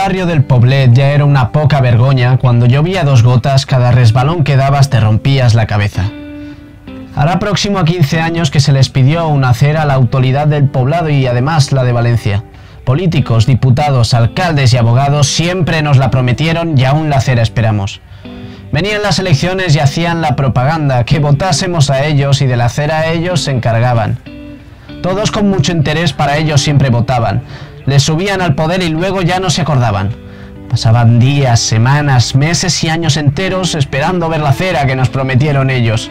barrio del Poblet ya era una poca vergonya. Cuando llovía 2 gotas, cada resbalón que dabas te rompías la cabeza. Hará próximo a 15 años que se les pidió una acera a la autoridad del poblado y además la de Valencia. Políticos, diputados, alcaldes y abogados siempre nos la prometieron y aún la acera esperamos. Venían las elecciones y hacían la propaganda, que votásemos a ellos y de la acera ellos se encargaban. Todos con mucho interés para ellos siempre votaban. Les subían al poder y luego ya no se acordaban. Pasaban días, semanas, meses y años enteros esperando ver la acera que nos prometieron ellos.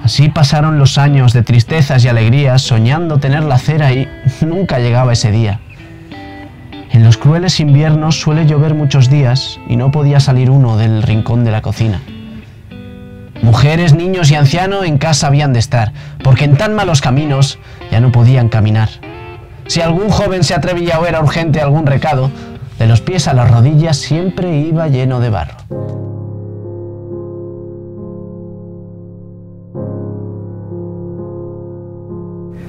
Así pasaron los años de tristezas y alegrías, soñando tener la acera y nunca llegaba ese día. En los crueles inviernos suele llover muchos días y no podía salir uno del rincón de la cocina. Mujeres, niños y ancianos en casa habían de estar, porque en tan malos caminos ya no podían caminar. Si algún joven se atrevía o era urgente algún recado, de los pies a las rodillas siempre iba lleno de barro.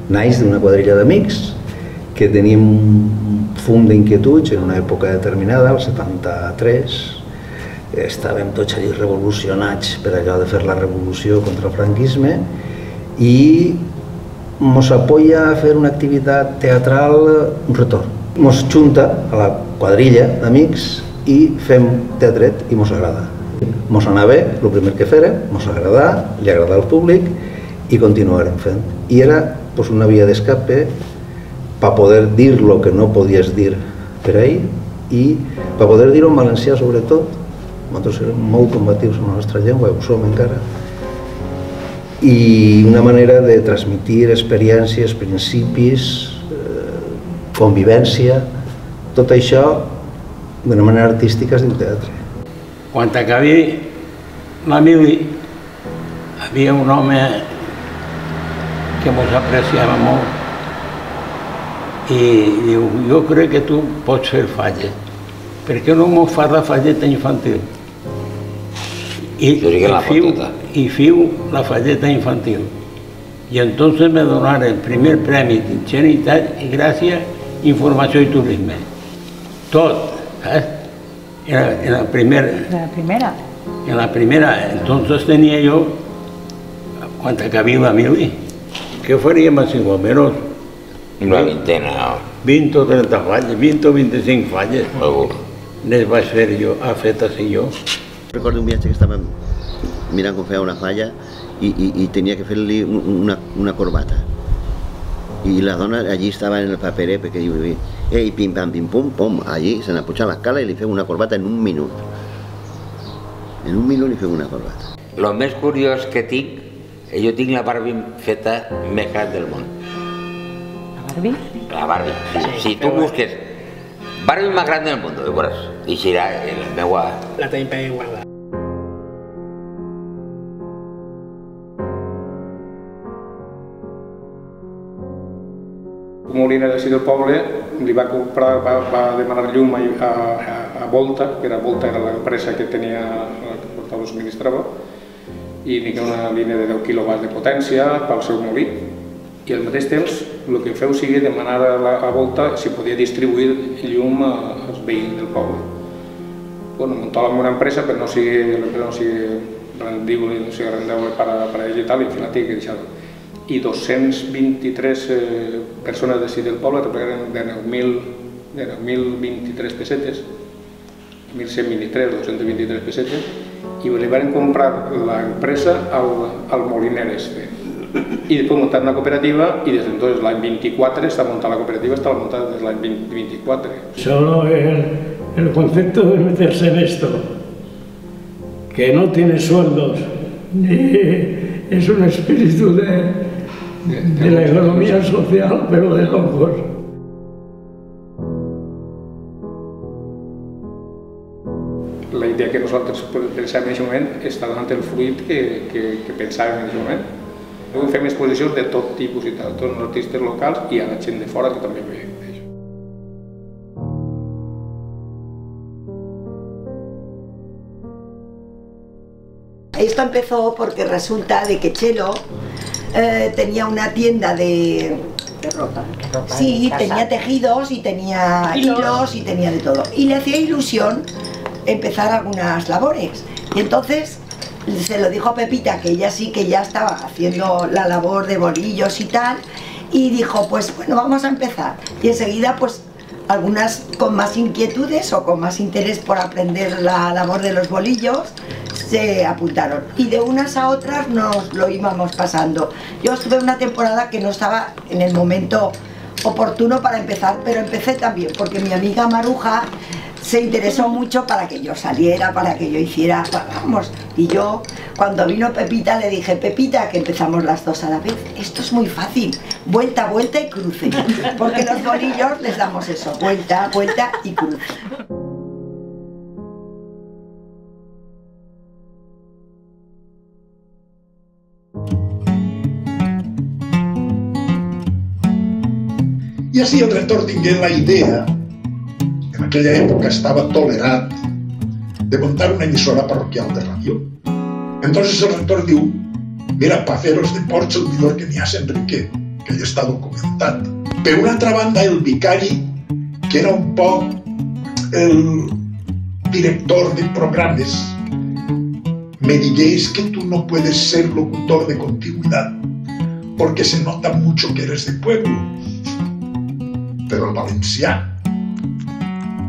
Naix d'una quadrilla d'amics que teníem un fum d'inquietuds en una època determinada, el 73. Estàvem tots allí revolucionats per allò de fer la revolució contra el franquisme i mos apoya a fer una activitat teatral, un retorn. Mos junta a la quadrilla d'amics i fem teatret i mos agrada. Mos anava bé, el primer que fèrem, mos agradà, li agradà al públic i continuarem fent. I era una via d'escape per poder dir el que no podies dir per ahir i per poder dir-ho en valencià sobretot. Nosaltres érem molt combatius amb la nostra llengua, ho som encara. I una manera de transmitir experiències, principis, convivència, tot això d'una manera artística és del teatre. Quan acabé la mili, havia un home que mos apreciava molt i diu, jo crec que tu pots fer falles, per què no mos fas la falleta infantil? I fiu la falleta infantil. I entonces me donaron el primer premi d'Ingenitat i Gràcia, Informació i Turisme. Tot, ¿sabes? En la primera. En la primera. Entonces tenía yo, cuando acabé la mili, ¿qué faríem así, o menos? Una vintena. 20 o 30 falles, 20 o 25 falles. Les vaig fer jo, fetes i jo. Recordo un viatge que estàvem mirant com feia una falla i tenia que fer-li una corbata. I la dona allí estava en el paperet perquè diu, ei, pim, pam, pim, pum, pum, allí se n'apujava l'escala i li fem una corbata en un minut. En un minut li fem una corbata. Lo més curiós que tinc, jo tinc la Barbie feta més gran del món. La Barbie? La Barbie, sí. Si tu busques Barbie més gran del món, veuràs, i serà la meva... La tenim per igual. Moliner de del poble li va comprar, va demanar llum a Volta, que Volta era l'empresa que tenia, que portava o subministrava, i n'hi ha una línia de 10 kW de potència pel seu molí. I al mateix temps el que feu sigui demanar a Volta si podia distribuir llum als veïns del poble. Muntàvem una empresa però no sigui rendible per a ells i tal, i al final tinc que deixar-ho. I 223 persones d'ací del poble replegaren de 9.023 pessetes, 1.123, 223 pessetes, i li van comprar l'empresa al moliner este. I després muntat una cooperativa i des d'entonces l'any 24 està muntada la cooperativa, està muntada des de l'any 24. Solo el concepto de meterse en esto, que no tiene sueldos, es un espíritu de la economía social, pero de locos. La idea que nosaltres pensàvem en aquest moment està donant el fruit que pensàvem en aquest moment. Fem exposicions de tot tipus i tal, tots els artistes locals i a la gent de fora que també ve. Esto empezó porque resulta de que Chelo tenía una tienda de parte rota. Sí, tenía tejidos y tenía hilos y tenía de todo. Y le hacía ilusión empezar algunas labores. Y entonces se lo dijo a Pepita, que ella sí que ya estaba haciendo la labor de bolillos y tal, y dijo, pues bueno, vamos a empezar. Y enseguida, pues algunas con más inquietudes o con más interés por aprender la labor de los bolillos, se apuntaron. Y de unas a otras nos lo íbamos pasando. Yo estuve una temporada que no estaba en el momento oportuno para empezar, pero empecé también porque mi amiga Maruja se interesó mucho para que yo saliera, para que yo hiciera, vamos. Y yo, cuando vino Pepita, le dije, Pepita, que empezamos las dos a la vez, esto es muy fácil, vuelta, vuelta y cruce. Porque los bolillos les damos eso, vuelta, vuelta y cruce. I així el rector tingué la idea, en aquella època estava tolerat, de montar una emissora parroquial de ràdio. Entonces el rector diu, mira, para fer els deports el millor que n'hi ha és Enrique, que ja està documentat. Per una altra banda, el vicari, que era un poc el director de programes, me digué, es que tú no puedes ser locutor de continuidad, porque se nota mucho que eres de pueblo. Pero el valencià.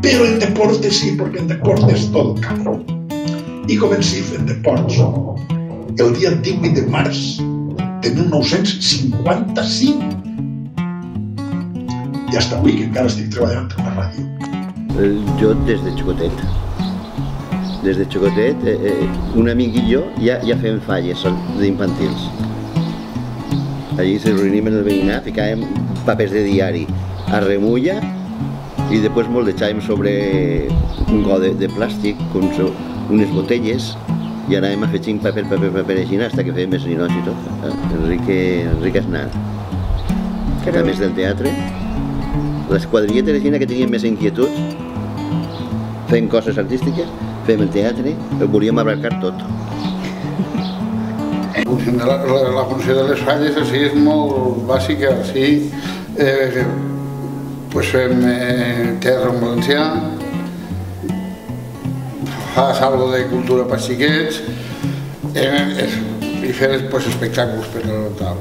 Pero en deporte sí, porque en deporte es todo campo. I comencé fent deports el dia 18 de març de 1955. I fins avui, que encara estic treballant en la ràdio. Jo des de xicotet. Des de xicotet, un amic i jo ja fem falles d'infantils. Allí se reunim en el veïnat, ficàvem papers de diari a remulla i després moldejàvem sobre un got de plàstic, unes botelles, i anàvem afegint paper així fins que fèiem els ninots i tot. Enrique Aznar. A més del teatre, les quadrilletes de gent que tenien més inquietuds, fent coses artístiques, fèiem el teatre, el volíem abarcar tot. La funció de les falles així és molt bàsica, així fem teatre en valencià, fas algo de cultura per xiquets i fes espectacles per tal.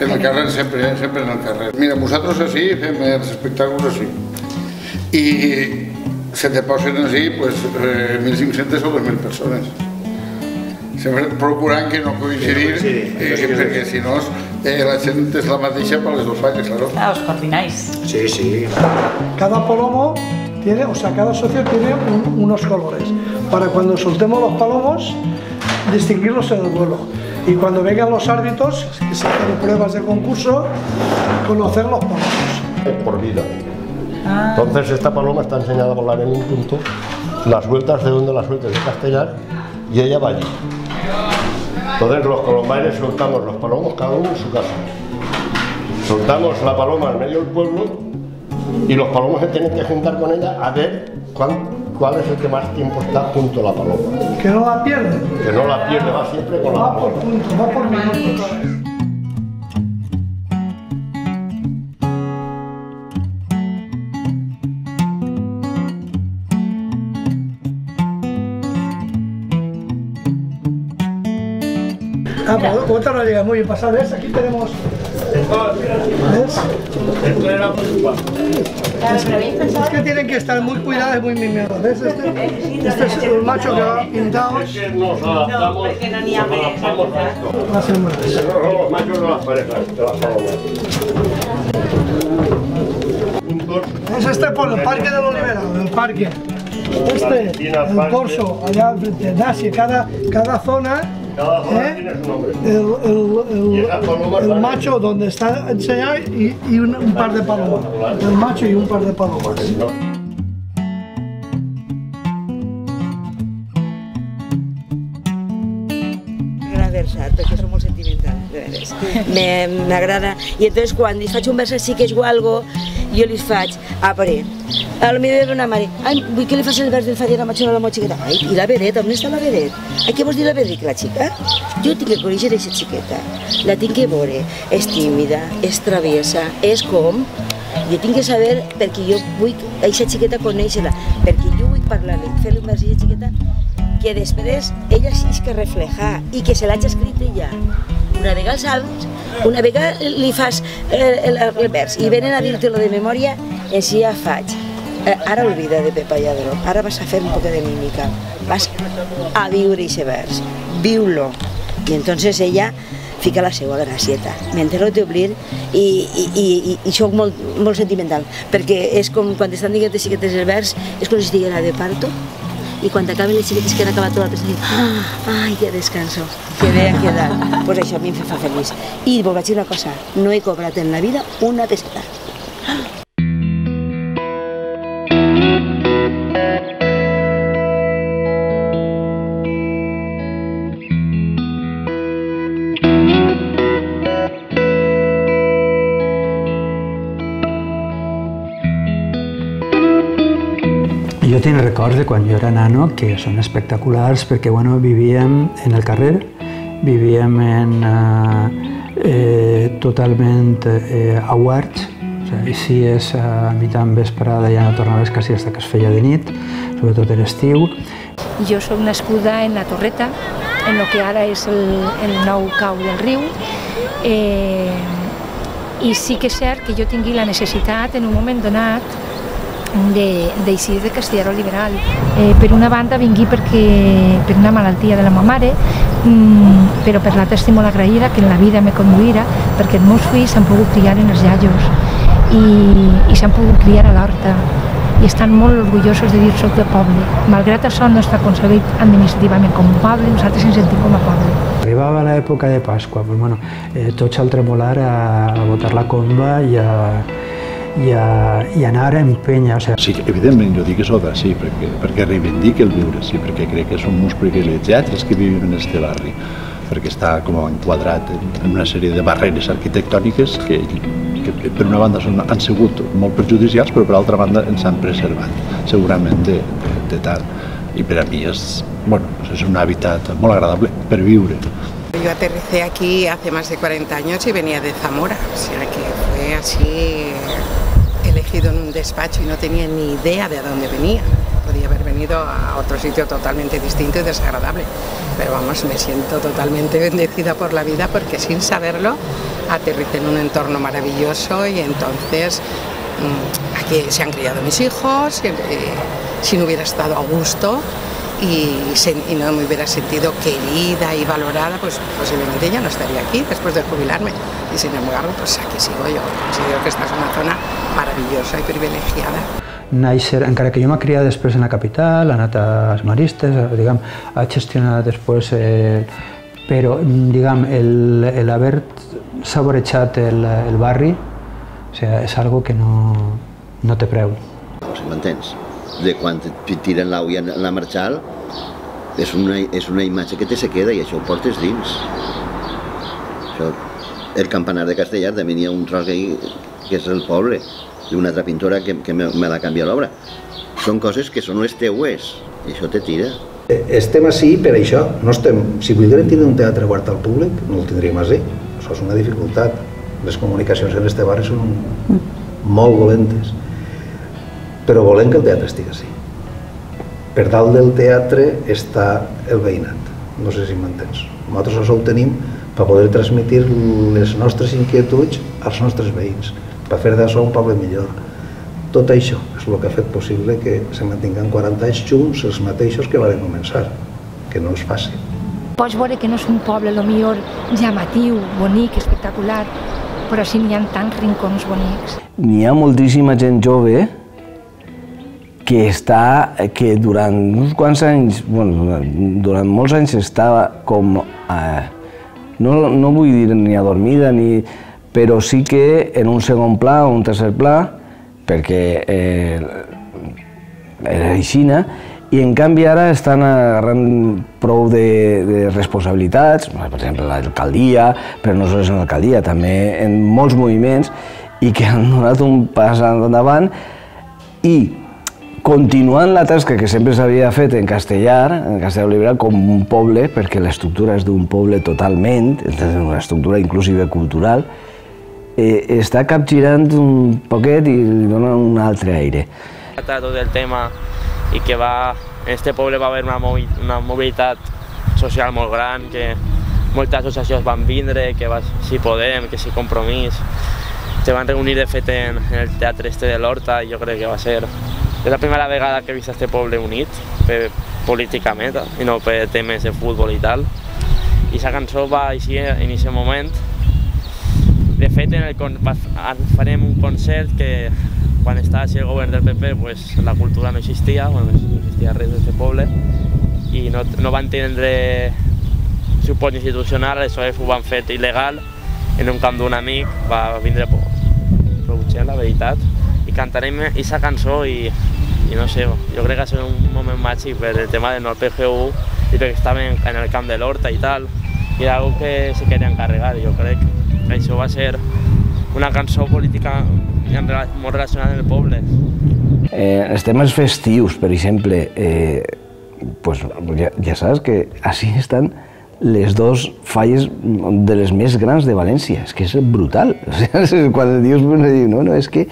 En el carrer, sempre en el carrer. Mira, nosaltres així fem els espectacles així. I se te posen així 1.500 o 2.000 persones. Sempre procurant que no coincidir, perquè si no la gent és la mateixa per les dues falles, claro. Ah, os coordináis. Sí, sí. Cada palomo tiene, o sea, cada socio tiene unos colores, para cuando soltemos los palomos, distinguirlos en el vuelo. Y cuando vengan los árbitros, que se hacen pruebas de concurso, conocer los palomos. Por vida. Entonces esta paloma está enseñada a volar en un punto, las vueltas de donde las sueltes de Castellar, y ella va allí. Entonces los colombaines soltamos los palomos cada uno en su casa. Soltamos la paloma en medio del pueblo y los palomos se tienen que juntar con ella a ver cuál es el que más tiempo está junto a la paloma. Que no la pierde. Que no la pierde, va siempre con la paloma. Va por punto, va por minutos. Otra no llega muy bien pasada, ¿ves? Aquí tenemos... ¿Ves? Es que tienen que estar muy cuidados y muy mimados, ¿ves? Este es el macho que va pintado. Es que nos adaptamos a esto. Las hembras. Son los machos de las parejas, de las palomas. Es este por el Parque del Oliverado, el parque. El corso, allá enfrente, Nasi, cada zona. Cada zona tiene su nombre. El macho donde está enseñado y un par de palomas. El macho y un par de palomas. M'agrada Ersat, perquè és molt sentimental. veres. M'agrada. I entonces quan li faig un vers així que és algo, jo li faig, pare, a lo millor una mare, vull que li faci el vers del Faria Ramachón a la meva xiqueta. Ai, i la vedeta, on està la vedet? Ai, què vols dir la vedet, la xica? Jo tinc que conèixer aquesta xiqueta, la tinc que veure, és tímida, és travessa, és com... Jo tinc que saber, perquè jo vull aquesta xiqueta conèixer-la, perquè jo vull parlar-li, fer-li un vers a aquesta xiqueta, que després ella sí que refleja i que se l'hagi escrit ella. Una vegada els salms, una vegada li fas el vers i venen a dir-te-lo de memòria, així ja faig. Ara oblida de Pepa Lladró, ara vas a fer un poc de mímica, vas a viure aquest vers, viu-lo. I entonces ella fica la seva gracieta. M'entero d'obrir i soc molt sentimental, perquè és com quan estan dient les xiquetes el vers, és com si estiguera de parto, i quan acaben les xiquetes que han acabat tot el pensament, ai, que descanso, que bé han quedat. Doncs això a mi em fa feliç. I vos vaig dir una cosa, no he cobrat en la vida una peseta. Jo tinc records de quan jo era nano que són espectaculars perquè vivíem en el carrer, vivíem totalment a huerts, i si és a mitjà vesprada ja no tornaves quasi fins que es feia de nit, sobretot en estiu. Jo soc nascuda en la Torreta, en el que ara és el nou cau del riu, i sí que és cert que jo tingui la necessitat en un moment donat d'eixir de Castellarol liberal. Per una banda vingui per una malaltia de la meva mare, però per l'altra estic molt agraïda que en la vida me conduïra, perquè els meus fills s'han pogut criar en els llajos i s'han pogut criar a l'horta i estan molt orgullosos de dir soc del poble. Malgrat això no està concebit administrativament com un poble, nosaltres ens sentim com a poble. Arribava l'època de Pasqua, tots al tremolar a botar la comba i anar a empènyer. Sí, evidentment, jo dic això sí, perquè reivindica el viure, sí, perquè crec que som uns privilegiats els que vivim en este barri, perquè està com enquadrat en una sèrie de barreres arquitectòniques que per una banda han sigut molt perjudicials, però per altra banda ens han preservat, segurament de tal. I per a mi és un hàbitat molt agradable per viure. Yo aterricé aquí hace más de 40 años y venía de Zamora, o sea que fue así elegido en un despacho y no tenía ni idea de a dónde venía. Podía haber venido a otro sitio totalmente distinto y desagradable, pero vamos, me siento totalmente bendecida por la vida porque sin saberlo aterricé en un entorno maravilloso y entonces aquí se han criado mis hijos, si no hubiera estado a gusto y no me hubiera sentido querida y valorada, pues posiblemente ya no estaría aquí después de jubilarme. Y sin embargo, pues aquí sigo yo. Considero que esta es una zona maravillosa y privilegiada. Nàixer, encara que jo m'he criat després en la capital, he anat als Maristes, he gestionat després, però l'haver saborejat el barri és algo que no té preu. Si m'entens? De quan tiren l'àuia en la Marxal, és una imatge que se queda i això ho portes dins. El campanar de Castellar també hi ha un tros que és el poble, d'una altra pintora que me la canvia l'obra. Són coses que són les teues i això te tira. Estem així per això. Si volguérem tenir un teatre obert al públic, no el tindríem així. Això és una dificultat. Les comunicacions en este barri són molt dolentes. Però volem que el teatre estigui així. Per dalt del teatre està el veïnat, no sé si m'entens. Nosaltres això ho tenim per poder transmetre les nostres inquietuds als nostres veïns, per fer d'això un poble millor. Tot això és el que ha fet possible que se mantinguen 40 anys junts els mateixos que van començar, que no és fàcil. Pots veure que no és un poble millor llamatiu, bonic, espectacular, però sí n'hi ha tants rincons bonics. N'hi ha moltíssima gent jove que durant uns quants anys, durant molts anys estava com, no vull dir ni adormida, però sí que en un segon pla o un tercer pla, perquè era aixina, i en canvi ara estan agarrant prou de responsabilitats, per exemple l'alcaldia, però no només en l'alcaldia, també en molts moviments, i que han donat un pas endavant i continuant la tasca que sempre s'havia fet en Castellar Liberal, com un poble, perquè l'estructura és d'un poble totalment, una estructura inclusive cultural, està capgirant un poquet i li dona un altre aire. Tot el tema i que en este poble va haver una mobilitat social molt gran, que moltes associacions van vindre, que Si Podem, que Si Compromís, se van reunir de fet en el teatre de l'Horta, i jo crec que va ser... És la primera vegada que he vist este poble unit políticament i no per temes de futbol i tal. I aquesta cançó va així en aquest moment. De fet, farem un concert que quan estava així el govern del PP la cultura no existia, no existia res d'aquest poble i no van tindre suport institucional, aleshores ho van fer il·legal en un camp d'un amic, va vindre Rebutgent, la veritat, i cantarem aquesta cançó i no sé, jo crec que va ser un moment màgic per el tema del PGU i perquè estàvem en el camp de l'Horta i tal, i era una cosa que se queria encarregar, i jo crec que això va ser una cançó política molt relacionada amb el poble. Els temes festius, per exemple, ja saps que així estan les dues falles de les més grans de València, és que és brutal. Quan dius, no, és que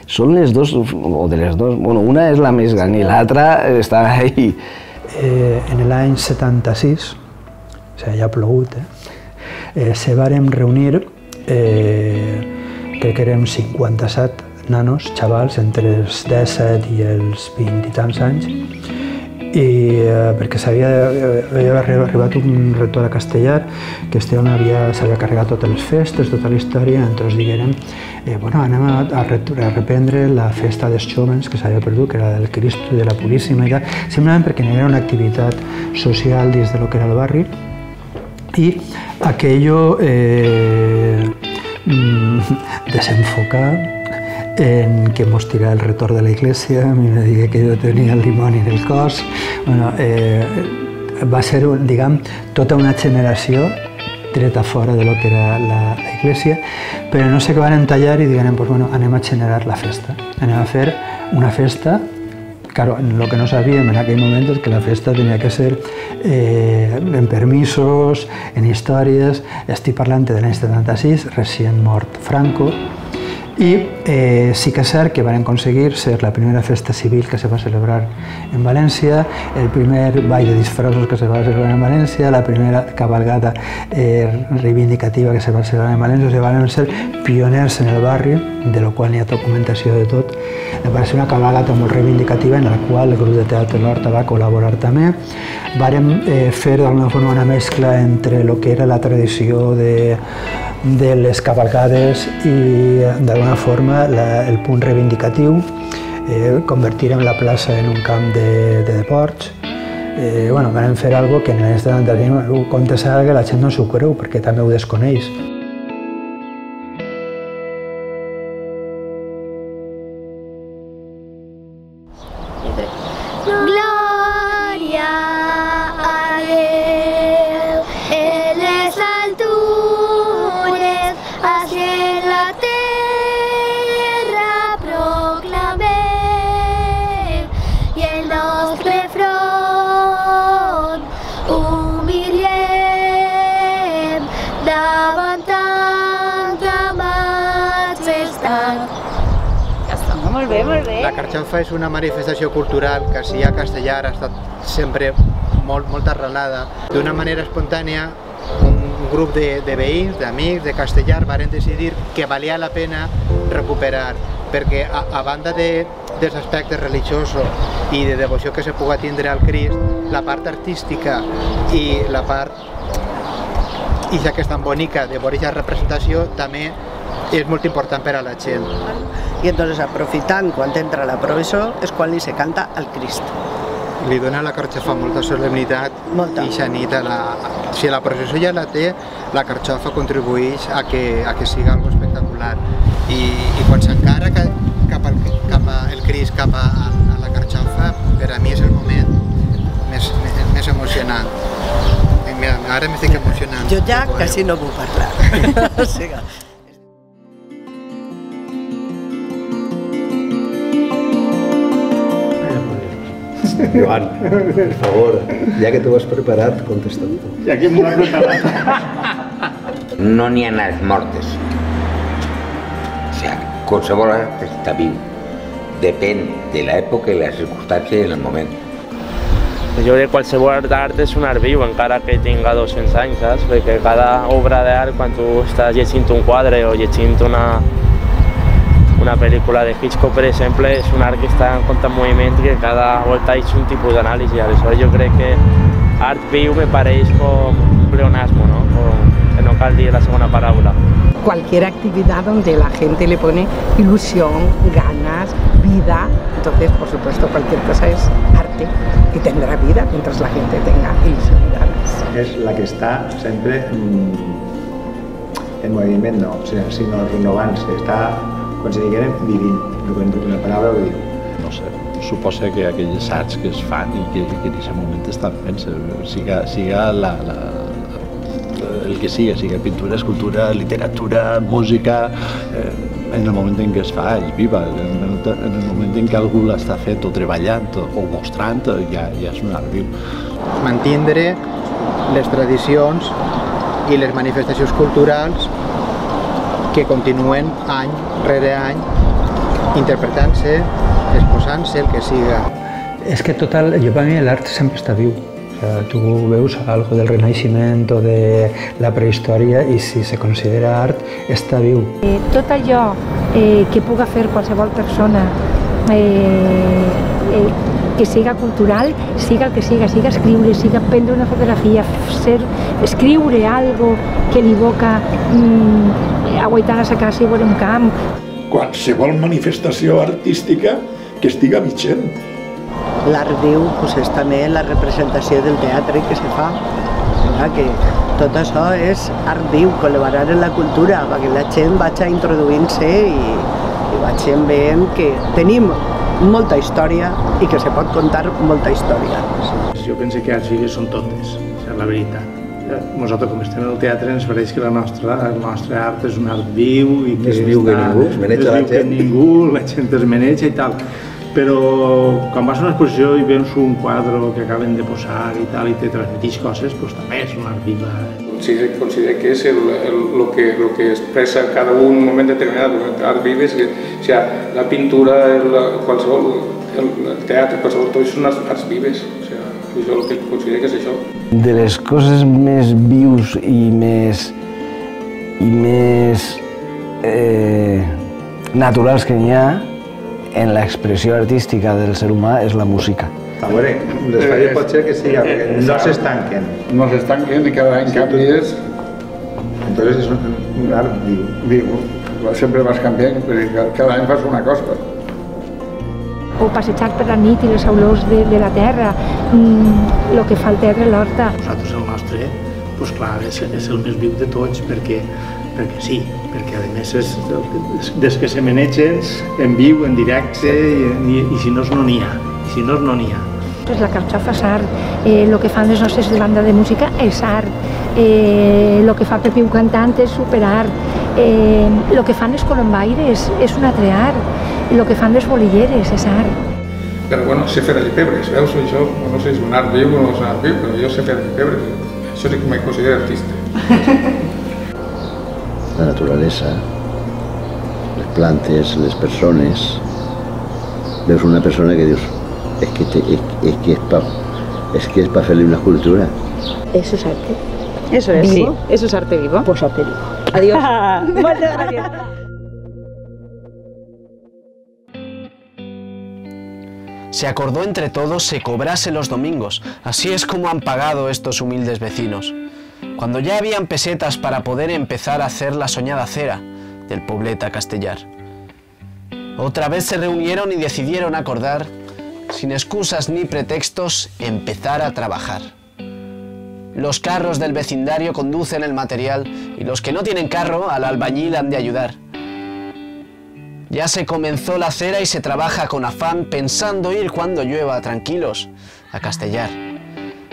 són les dues, o de les dues, una és la més gran i l'altra està ahí. En l'any 76, o sigui, ja ha plogut, se varen reunir, crec que érem 57 nanos, xavals, entre els 17 i els 20 i tants anys, perquè s'havia arribat un rector a Castellar que s'havia carregat totes les festes, tota la història, entonces diguérem anem a reprendre la festa dels jóvens que s'havia perdut, que era del Cristo i de la Puríssima i tal, simplement perquè n'hi era una activitat social dins del que era el barri i aquello desenfocar en que mos tirà el retorn de la iglesia, a mi me digué que jo tenia el dimoni en el cos. Va ser, diguem, tota una generació treta fora de lo que era la iglesia, però no sé què van tallar i diguem, anem a generar la festa. Anem a fer una festa. Claro, lo que no sabíem en aquell moment és que la festa tenia que ser en permisos, en històries. Estic parlant de l'any 76, recient mort Franco, i sí que és cert que van aconseguir ser la primera festa civil que se va celebrar en València, el primer ball de disfressos que se va celebrar en València, la primera cabalgada reivindicativa que se va celebrar en València, o sigui, van ser pioners en el barri, de lo qual n'hi ha documentació de tot. Va ser una cabalgata molt reivindicativa en la qual el grup de teatre l'Horta va col·laborar també. Vàrem fer d'alguna forma una mescla entre el que era la tradició de les cavalcades i d'alguna forma el punt reivindicatiu, convertirem la plaça en un camp de deports. Vam fer alguna cosa que en l'any 75 comptes ara que la gent no s'ho creu perquè també ho desconeix. La Carxofa és una manifestació cultural que sí a Castellar ha estat sempre molt arrelada. D'una manera espontània, un grup de veïns, d'amics de Castellar varen decidir que valia la pena recuperar, perquè a banda dels aspectes religiosos i de devoció que se pugui tindre al Crist, la part artística i la part que és tan bonica de veure aquesta representació també és molt important per a la gent. I entonces, aprofitant quan entra la processó, és quan li se canta al Crist. Li dona a la Carxofa molta solemnitat i aquesta nit, si la processó ja la té, la Carxofa contribueix a que siga algo espectacular. I quan s'encara cap al Crist, cap a la Carxofa, per a mi és el moment més emocionant. Mira, ara m'estic emocionant. Jo ja quasi no puc parlar. O sigui, Joan, per favor, ja que t'ho has preparat, contesta-ho tu. I aquí m'ho ha preparat. No n'hi ha arts mortes. O sea, qualsevol art està viu. Depèn de l'època i la circumstància i el moment. Jo crec que qualsevol art és un art viu, encara que tinga 200 anys, saps? Perquè cada obra d'art, quan tu estàs llegint un quadre o llegint una pel·lícula de Hitchcock, per exemple, és un art que està en constant moviment i que cada volta és un tipus d'anàlisi. Aleshores jo crec que art viu me pareix com un pleonasmo, ¿no? Que no cal dir la segona paraula. Cualquier actividad donde la gente le pone ilusión, ganas, vida. Entonces, por supuesto, cualquier cosa es arte y tendrá vida mientras la gente tenga ilusión y ganas. És la que està sempre en moviment, no, sinó renovant-se, està, com si diguem, vivint, una paraula ho diu. No sé, suposa que aquells assaigs que es fan i que en aquest moment estan fent-se, siga el que siga pintura, escultura, literatura, música, en el moment en què es fa és viva, en el moment en què algú l'està fent o treballant o mostrant ja és un art viu. Mantindre les tradicions i les manifestacions culturals que continuen any rere any interpretant-se, exposant-se, el que siga. És que total, jo per mi l'art sempre està viu. O sea, tu veus algo del Renaixement o de la prehistòria i si se considera art, està viu. Tot allò que puga fer qualsevol persona que siga cultural, siga el que siga escriure, siga prendre una fotografia, escriure algo que li evoca aguaitar a sa casa i veure un camp. Qualsevol manifestació artística que estiga vigent. l'art viu pues, és també la representació del teatre que se fa. Que tot això és art viu, col·laborar en la cultura, perquè la gent vagi introduint-se i vagi veient que tenim molta història i que se pot contar molta història. Jo penso que arts vives són totes, és la veritat. Nosaltres, com estem al teatre, ens pareix que el nostre art és un art viu i que més viu que ningú, es maneja la gent. La gent es maneja i tal. Però quan vas a una exposició i veus un quadre que acaben de posar i tal i te transmetix coses, doncs també és un art viva. Considero que és el que expressa cada un moment determinat. Art vives, o sea, la pintura, el teatre, qualsevol, tot són arts vives. O sea, jo el que considero que és això. De les coses més vius i més naturals que n'hi ha en l'expressió artística del ser humà és la música. A veure, les falles pot ser que siga, no s'estanquen. No s'estanquen i cada any canvies. Entonces és un art viu. Viu. Sempre vas canviant, perquè cada any fas una cosa. O passejar per la nit i les olors de la terra, el que fa el teatre a l'horta. Nosaltres el nostre, doncs clar, és el més viu de tots, perquè sí, perquè a més és des que se manegen en viu, en directe, i si no no n'hi ha, La carxofa és art, el que fan les nostres de banda de música és art, el que fa Pepiu cantant és superart, el que fan les colombaires és un altre art, el que fan les bolilleres és art. Però bueno, sé fer allipebres, veus? Això no sé si és un art viu o no és un art viu, però jo sé fer allipebres, això sí que me considero artista. La naturalesa, les plantes, les persones. Veus una persona que dius, es que es para hacerle una escultura. Eso es arte. Eso es. Sí. ¿Eso es arte vivo? Pues arte vivo. Adiós. Muchas gracias. Se acordó entre todos se cobrase los domingos. Así es como han pagado estos humildes vecinos. Cuando ya habían pesetas para poder empezar a hacer la soñada cera del Poblet a Castellar. Otra vez se reunieron y decidieron acordar, sin excusas ni pretextos, empezar a trabajar. Los carros del vecindario conducen el material y los que no tienen carro al albañil han de ayudar. Ya se comenzó la cera y se trabaja con afán pensando ir cuando llueva tranquilos a Castellar.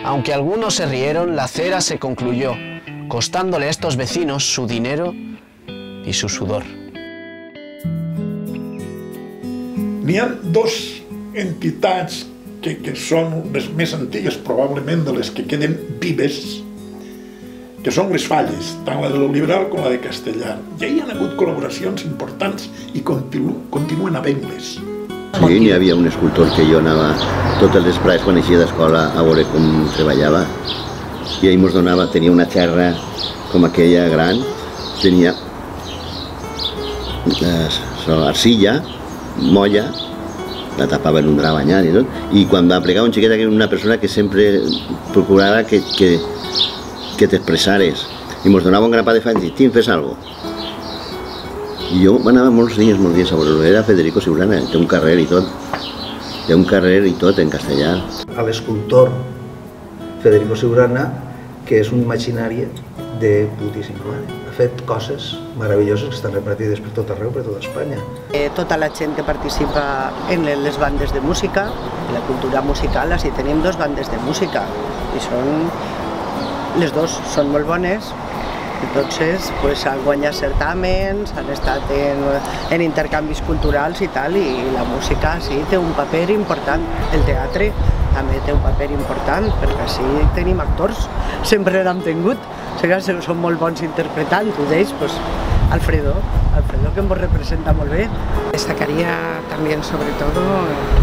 Aunque algunos se rieron, la cera se concluyó, costándole a estos vecinos su dinero y su sudor. N'hi ha dos entitats que són les més antigues, probablement, de les que queden vives, que són les Falles, tant la de l'Oliveral com la de Castellar. I hi ha hagut col·laboracions importants i continuen havent-les. Sí, n'hi havia un escultor que jo anava totes les praes quan eixia d'escola a veure com treballava, i ell ens donava, tenia una xerra com aquella gran, tenia arcilla, molla, la tapava en un drap banyat i tot, i quan va plegar un xiquet, una persona que sempre procurava que t'expressares, i ens donava un grapat de fang i Tim, fes alguna cosa. I jo anava molts dies a veure-lo, era Federico Ciurana, té un carrer i tot, en castellà. A l'escultor Federico Ciurana, que és un imaginari de putíssima mare. Ha fet coses meravelloses que estan repartides per tot arreu, per tota Espanya. Tota la gent que participa en les bandes de música, en la cultura musical, així tenim dos bandes de música, i les dues són molt bones. Entonces, pues han guanyat certàmens, han estat en intercanvis culturals i tal, i la música sí té un paper important. El teatre també té un paper important, perquè així tenim actors, sempre n'hem tingut, són molt bons interpretant, tu d'ells, pues Alfredo, que ens representa molt bé. Destacaría también sobre todo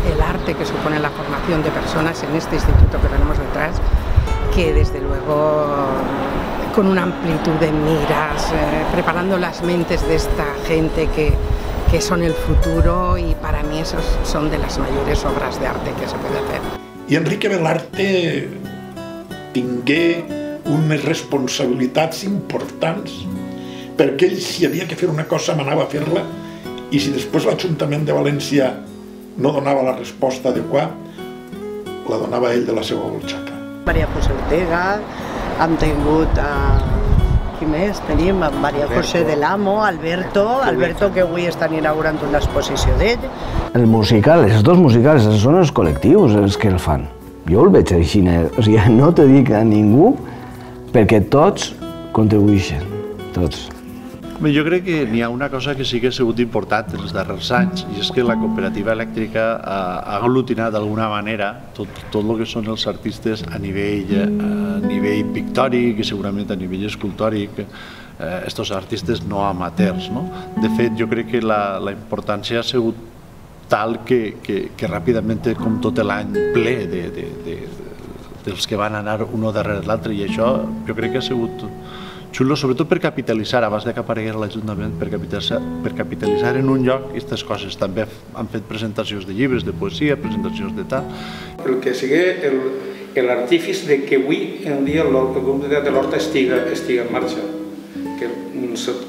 el arte que supone la formación de personas en este instituto que tenemos detrás, que desde luego con una amplitud de miras, preparando las mentes de esta gente que son el futuro, y para mí esos son de las mayores obras de arte que se puede hacer. I Enrique Velarte tingué unes responsabilitats importants, perquè ell, si havia que fer una cosa, manava a fer-la, i si després l'Ajuntament de València no donava la resposta adequada, la donava ell de la seva butxaca. María José Ortega, hem tingut, qui més tenim? María José del Amo, Alberto, que avui estan inaugurant una exposició d'ell. El musical, els dos musicals, són els col·lectius els que el fan. Jo el veig així, o sigui, no te dic a ningú, perquè tots contribueixen, tots. Jo crec que n'hi ha una cosa que sí que ha sigut important en els darrers anys, i és que la cooperativa elèctrica ha aglutinat d'alguna manera tot el que són els artistes a nivell pictòric i segurament a nivell escultòric, estos artistes no amateurs. De fet, jo crec que la importància ha sigut tal que ràpidament, com tot l'any ple dels que van anar un darrere l'altre, i això jo crec que ha sigut xulo, sobretot per capitalitzar, abans que aparegués l'Ajuntament, per capitalitzar en un lloc aquestes coses. També han fet presentacions de llibres, de poesia, presentacions de tal. El que sigui l'artífice de que avui en dia el grup de teatre de l'Horta estigui en marxa, que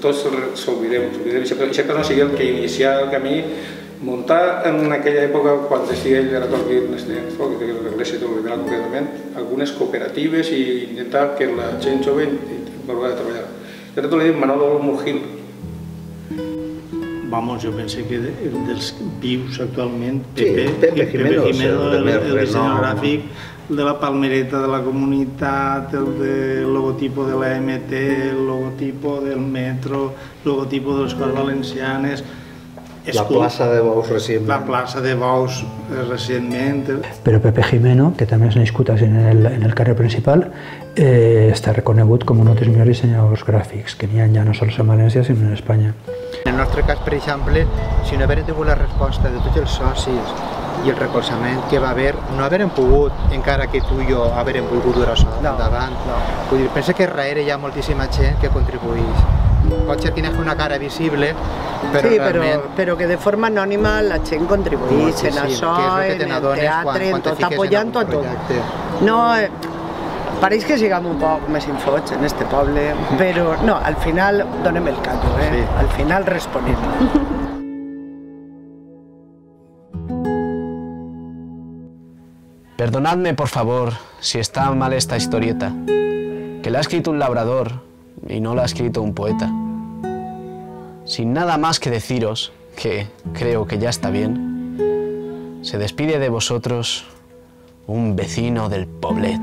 tots s'oblidem, això que no sigui el que iniciar el camí, muntar en aquella època, quan estigui ell, era tot l'església de l'Oliveral concretament, algunes cooperatives i intentar que la gent jove volver a treballar. Jo tot li dic Manolo Mujil. Vamos, jo penso que dels vius actualment, Pepe Jimeno, el disseny gràfic de la palmereta de la comunitat, el logotipo de la MT, el logotipo del metro, el logotipo de les Corts Valencianes, la plaça de Bous recentment. La plaça de Bous recentment. Però Pepe Jimeno, que també és nascut en el carrer principal, està reconegut com un dels millors dissenyadors gràfics que n'hi ha ja no sols a València, sinó en Espanya. En el nostre cas, per exemple, si no haguérem tingut la resposta de tots els socis i el recolzament que va haver, no haguérem pogut, encara que tu i jo haguérem volgut dur això endavant. Vull dir, penso que darrere hi ha moltíssima gent que contribueix. Pot ser que n'hi hagi una cara visible, però realment... Sí, però que de forma anònima la gent contribueix en això, en el teatre, en tot, apoyant tot. No, pareix que siguem un poc més infots en este poble, però no, al final donem el callo, al final responem. Perdonadme, por favor, si está mal esta historieta, que la ha escrito un labrador y no la ha escrito un poeta. Sin nada más que deciros, que creo que ya está bien, se despide de vosotros un vecino del poblet.